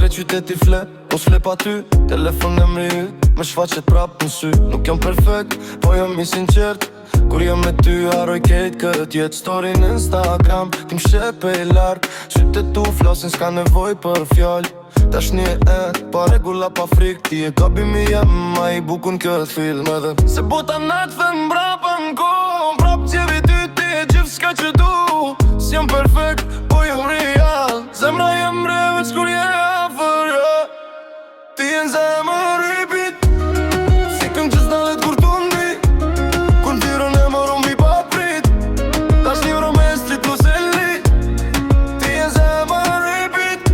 krejt qyteti fle, po s'fle pa ty. Telefon e mri yt, me shfaqet prap në sy. Nuk jom perfekt, po jom i sinqert. Kur jom me ty haroj kejt këtë jet. Story në Instagram, tim shep e larg. Qytetu flasin s'ka nevoj për fjall. Tash një pa regula pa frik. Ti e gabimi jem, a i bukun këtë film edhe se bota natë thën mbrapa n'kohë. Prap qevi ty ti e gjithë s'ka që du. S'jom perfekt, po jom real. Zemra jem revec kur je afer, ti e në zemër ripit. Si këm që s'dalet kur t'u ndi. Kur n'tirën e moron mi pa prit. Tash një romestri plus e li. Ti e në zemër ripit.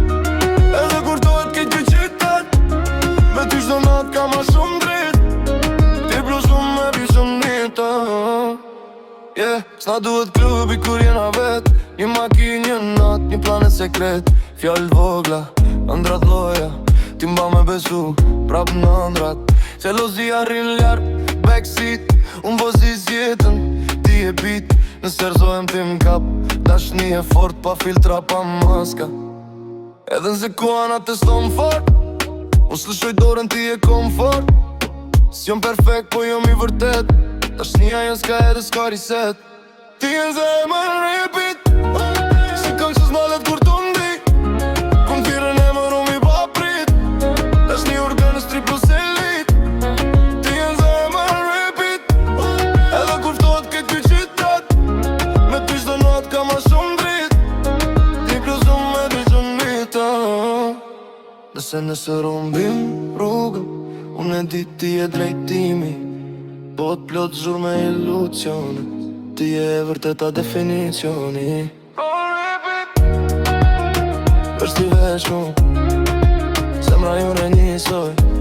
Edhe kur tojt kejt ky qytet. Me ty shdo nat ka ma shumë drit. Ti plus shumë me pi shumë nita. S'na duhet klubi kur jena vet. Një makin, një nat, një planet sekret. Fjall vogla, ëndrat loja. Ti mba me besu, prap në ëndrat. Celozia rrin ljarë, backseat. Unë vozis jetën, ti e bit. Në serzohem ti m'kap. Dashni e fort, pa filtra, pa maska. Edhe nëse kuana të ston fort. Unë s'lëshoj dorën, ti e komfort. S'jom perfekt, po jom i vërtet. Dashnia jen s'ka edhe s'ka riset. Ti e në zemër ripit. Si këngë që s'malet kur t'u ndi. Kun t'firën e më rumi pa prit. Tash një organës tri plus elit. Ti e në zemër ripit. Edhe kur ftohet këtë ky qytet. Me ty shdo nat ka ma shumë drit. Ti plus unë me dy gjënita. Nëse nëse rumbim rrugën, unë e dit ti e drejtimi. Po t'plot zhur me ilucione. Ti e vërteta definicioni. Është t'i vesh mu, zemra june njësoj.